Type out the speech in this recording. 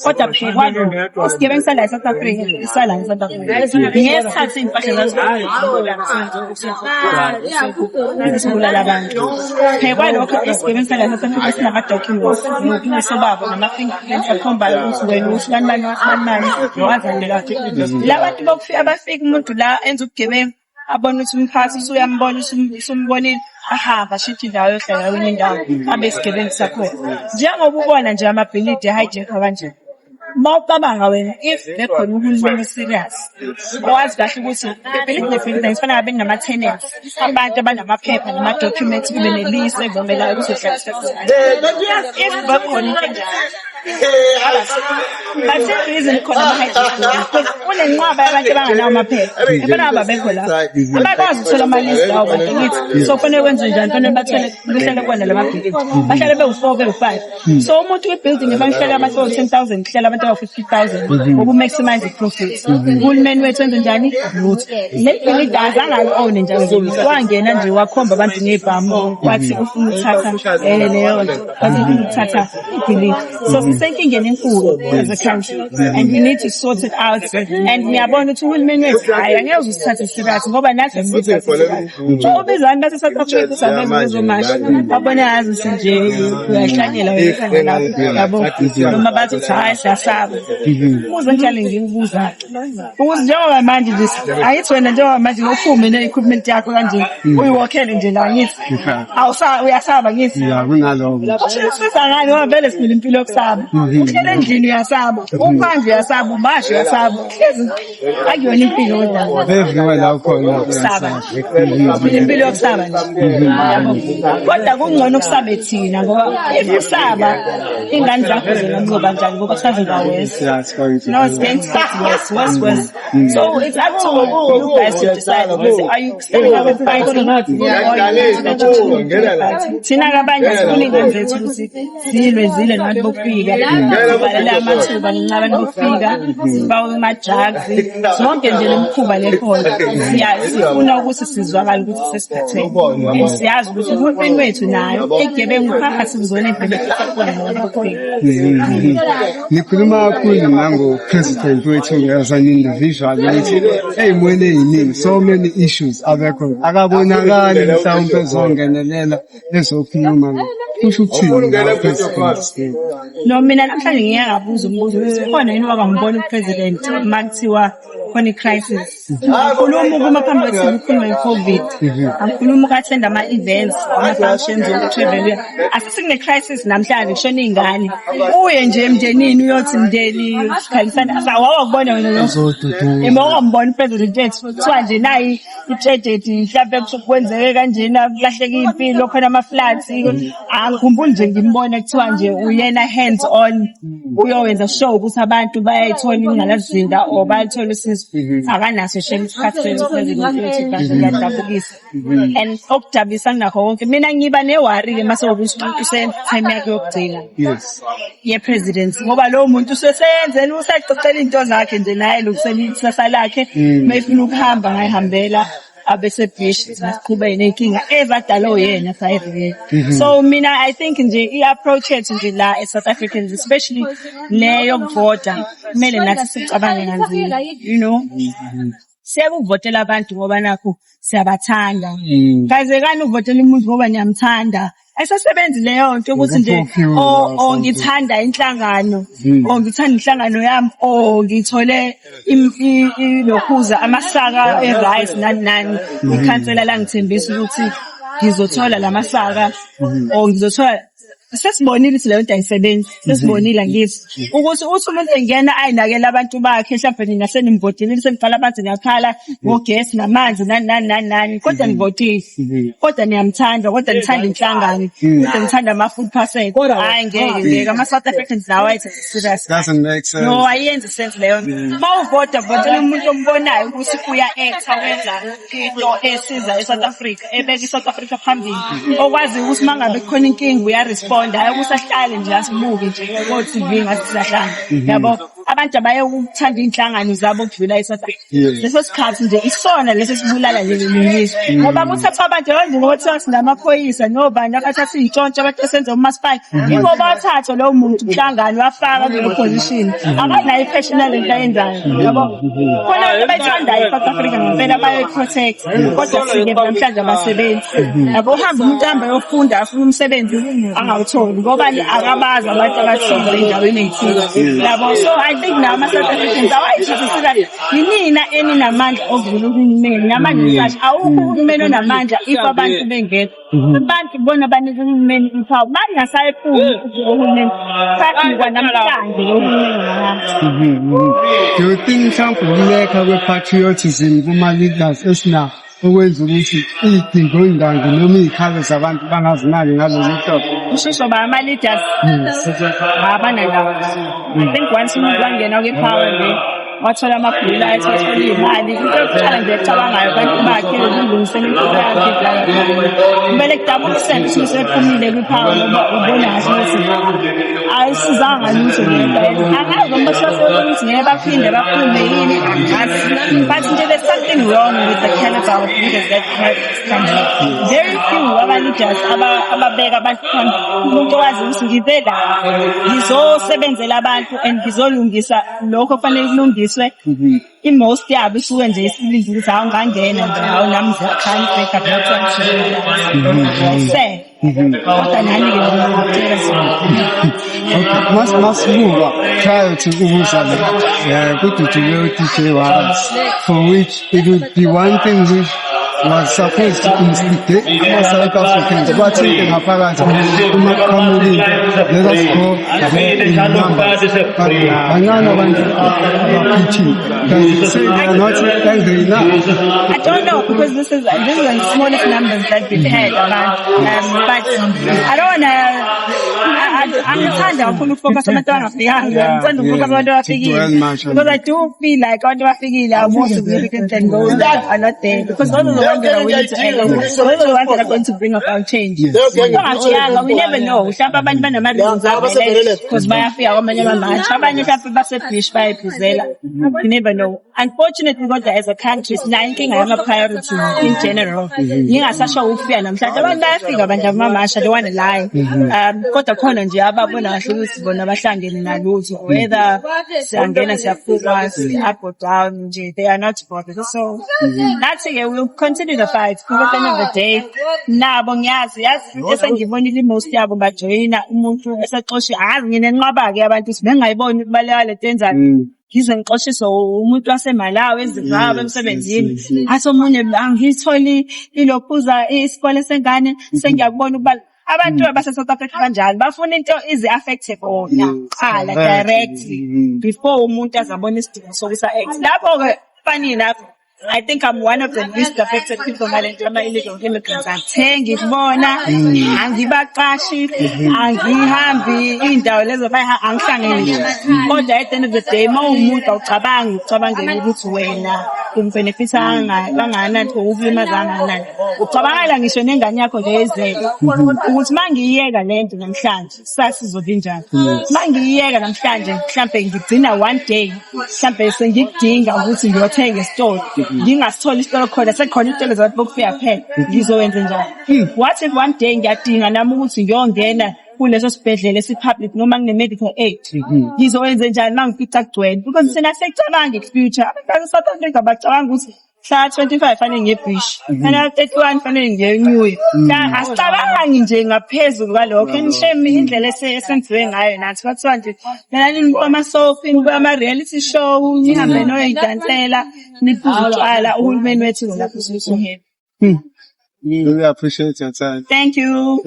kodwa phela isigebengu sala eSouth Africa isala eSouth Africa ngesithatha impahla zazo abantu phela lokho isigebengu sala eSouth Africa sinama-documents nokuso babo nama-fingerprints akhombayo ukuthi wena usilanani wazane kahle la bantu bokufika abafika umuntu la enza ubugebengu abona ukuthi umphathi usuyambona usumbonile ahamba shithi indawo yohlala kwenye indawo abe isigebengu sakhona njengoba ubona nje amabhilidi hijacker kanje mawucabanga wena if bekhona uhulumeni serious owazi kahle ukuthi ibhilidi nebhilidi kufanele abe nama-tenants abantu abanamaphepha nama-documents kube nelise evumelayo ukuthi if bekhona into enjalo but the reason khona ama-hijacker kunenqwaba yabantu abanganawo amaphepha kufanele ababekho la abakwazi ukuthola amalisi lawo bantu ngithi so kufanele kwenze njani kufanele bathole kuhlele kona la mabhilidi bahlale bewu-4 bewu-5 so umuntu webhiliding efanele kuhlele abantu bawu-10,000 kuhlele abantu bawu-50,000 ngoku-maximize i-profit uhulumeni wethu wenze njani lutho le bhilidi azangali-one njalo wangena nje wakhomba abantu ngebhamu wathi ufuna ukuthatha leyo nto wathi ufuna ukuthatha ibhilidi so sisenkingeni enkulu as a country and we need to sort it out and ngiyabona ukuthi uhulumeni wethu hayi angeke uzusithathe serious ngoba nathi ubiza abantu base-South Africa usabeza ukuzomasha wabona yazi usinje uyahlanyela wena lapho yabo noma bathi hayi siyasaba uze njalo ngikubuza ukuthi njengoba manje nje ayithi wena njengoba manje ngophume ne-equipment yakho kanje uyiwokhele nje la ngithi uyasaba ngithi usiza ngani ngoba vele siphila impilo yokusaba uhlele endlini uyasaba uphandle uyasaba umashe uyasaba hlezi akuyona impilo kodwa bevuma la khona ukusaba impilo yokusaba nje kodwa kungcono ukusaba thina ngoba if usaba ingane zakho zizoba njani ngoba saziba wes no it's going to get worse so it's up to you guys to decide are you standing up and fighting or not thina kabanye sifuna ingane zethu ukuthi zile nabantu bokufika balela amathuba ngincaba nokufika sibawe ama-drugs zonke nje lemkhuba lekhona sifuna ukuthi sizwakale ukuthi sesiphathele siyazi ukuthi uhulumeni wethu nayo egebengu phakathi kuzona ibhilidi sakhona nokufika nikhuluma kakhulu nango-president wethu as an individual ukuthi ey'mweni ey'ningi so many issues abekho akabonakali mhlawumpe ezongenelela ezokhuluma kusho ukuthini no mina namhlanje ngiyeke ngabuza umbuzo ukuthi khona yini wakangibona upresident uma kuthiwa khona i-crisis akhuluma ukuma phambi kwethu ukhuluma i-COVID akhuluma uku-attend ama-events ama-functions okutravel asesikune-crisis namhlanje kushona iy'ngane uye nje emndenini uyothi mndeni sikhalisana awawakubona wena lo wangambona upresident wethu kuthiwa nje nayi i-tragedy mhlawumbe kwenzeke kanjena kulahleka iy'mpilo khona ama-floods angikhumbuli nje ngimbona kuthiwa nje uyena hands on uyowenza sure ukuthi abantu bayayithola ingqalasizinda or bayalithola usizo akanaso shame isikhathi sepresident wethu kahle ngiyadabukisa and okujabulisa nakho konke mina ngiba newari-ke mase time yakhe yokugcina ye-president ngoba lowo muntu useseyenzeni usacocela iy'nto zakhe nje naye lokusela ikusasa lakhe uma efuna ukuhamba ngayihambela abese-bish siqhubeke ney'nkinga ezadala oyena sayivele so mina I think nje i-approach yethu nje la e-South Africans especially leyo kuvota kumele nathi sicabange kanzima you know siyakuvotela abantu ngoba nakho siyabathanda kaze kani uvotela umuntu ngoba niyamthanda ayisasebenzi leyo nto ukuthi nje ngithanda inhlangano ngithanda inhlangano yami ngithole lokhuza amasaka e-rice nani ikhansela la ngithembisa ukuthi ngizothola lamasaka ngizothola sesibonile ukuthi leyo nto ayisebenzi sesibonile ngithi ukuthi uthi umuntu engena ayinakela abantu bakhe mhlawumbe nina senimvotelile senibhala abantu ngiyakhala ngogesi namanzi nani kodwa nivotile kodwa niyamthanda kodwa nithanda inhlangano kodwa nithanda ama-food parcel hayi ngeke ama-South Africans nawo ayithathe serious no ayenzi sense leyo nto uma uvota votela umuntu ombonayo ukuthi uya-acta wenza into esiza e-South Africa ebeka i-South Africa phambili okwazi ukuthi uma ngabe kukhona inkinga uya-respond ukuqonda, hayi ukusahlale nje asibuke nje ko-TV ngathi siyahlanga. Yabo, abantu abayekuthanda iy'nhlangano zabo ukudlula eSouth Africa. Leso sikhathi nje isona leso sibulala leli lizwe. Ngoba kuthathwa abantu abanje ngokuthiwa sinamaphoyisa nobani abathatha iy'ntshontsho abantu esenza umasipala. Yingoba bathatha lowo muntu umhlangano wafaka kuleyo position. Abanayo i-personal into ayenzayo. Yabo, khona abantu abayithandayo eSouth Africa ngempela bayayi-protect. Kodwa sike namhlanje abasebenzi. Yabo, uhamba umuntu ahamba yofunda afuna umsebenzi angawutholi ngoba akabazi abantu abathize endaweni ey'thile. Yabo, so I think now ama-South Africans awayithathisa yinina eninamandla okudlula uhulumeni. Namanje ngisathi awukho uhulumeni onamandla if abantu bengekho. Abantu bona banika uhulumeni imphawu. Bangasayifuni uhulumeni. Sathi namhlanje uhulumeni. Do you think mhlawumbe ukuleka kwe-patriotism kuma-leaders esina okwenza ukuthi iy'dingo-ndanga noma iy'khalo zabantu bangazinaki ngalolu hlobo? Ushisho ba ama-leaders abanalawo. I think once umuntu wangena kwi-power le wathola amabhulu akhe, wathola iy'mali, into yokuqala nje ecabangayo abantu bakhe ukulungisela impilo yakhe. Kumele kudabulise ukuthi usephumile kwi-power ngoba ubona ngathi ayisizanga lutho lento. Angazi noma sasebona ukuthi ngeke baphinde baphume yini, angazi. But nje there's something wrong with the caliber of leaders that we have in this country. Very few aba-leaders ababeka abantu khona. Umuntu owazi ukuthi ngize la ngizosebenzela abantu and ngizolungisa lokho kufanele kulungiswe. I-most yabo isuke nje isibili ukuthi hawu ngangena nje hawu nami ngiyakhanya ibheka kodwa nani-ke ngiyakutshela Masibuka prior to ukuzala kududuleyo DJ Wallace, for which it would be one thing which was supposed to instigate ama-South Africans bathinte ngaphakathi kuma-community. Let us go there in numbers. But bancane abantu abaphithile. Can you say they are not angry enough? I don't know, because this is the smallest numbers that we've had about, but I don't wanna. Angithanda kakhulu ukufocus abantu abangafikanga. Ngithanda ukufocus abantu abafikile. Because I do feel like abantu abafikile are more significant than those that are not there. Because those are the ones that are willing to act. Those are the ones that are going to bring about change. We never know. Mhlawumbe abantu banama-reasons abo because bayafika kwamanye ama-march. Abanye mhlawumbe base-Bush bayayiphuzela. You never know. Unfortunately, kodwa as a country sinayo inkinga yama-priorities in general. Ngingasasho ukufika namhlanje abantu bayafika abantu ama-march, I don't want to lie. Kodwa khona nje ababona kahle ukuthi bona bahlangene nalutho, whether siyangena siyaphuma si-up or down nje, they are not bothered. So that's it. We'll continue the fight because at the end of the day nabo ngiyazi esengibonile i-most yabo bajoyina umuntu eseqoshi azi nginenqaba-ke abantu ukuthi bengayiboni ukubaleka lento enzani ngize ngixoshiswe umuntu waseMalawi ezivaba emsebenzini athi omunye angitholi ilokhuza isikole sengane sengiyakubona ukuba abantu base-South Africa kanjalo bafuna into izi-affecte bona qala directly before umuntu azabona isidingo sokusa act. Lapho-ke funny enough, I think I'm one of the least affected people ama-illegal immigrants. Angithengi kubona, angibaqashi, angihambi iy'ndawo lezo angihlangene. Kodwa at the end of the day, ma umuntu ucabangele ukuthi wena kumbenefisa kangakanani, ukulimaza kangakanani. Ucabangela ngisho nengane yakho nje ezele ukuthi ma ngiyiyeka lento namhlanje kusasa izovinjani. Ma ngiyiyeka namhlanje mhlampe ngigcina one day mhlampe sengikudinga ukuthi ngiyothenga esitolo. Ngingasitholi isitolo khona sekhona isitolo zabantu bokufika phela ngizowenza njani? What if one day ngiyadinga nami ukuthi ngiyongena kuleso sibhedlela esi-public noma ngine-medical aid ngizowenza njani uma ngifica kugcwele? Because sina sekucabanga i-future. Abantu South Africa bacabanga ukuthi mhla 25 fanele ngiye-Bush, mhla 31 fanele ngiye-New Year. Asicabangi nje ngaphezulu kwalokho. Shame indlela esenziwe ngayo nathi kwathiwa nje nanini kwama-soapini kwama-reality show nihambe noyidansela niphuze utshwala uhulumeni wethu lapho usuhebe. Really appreciate your time. Thank you.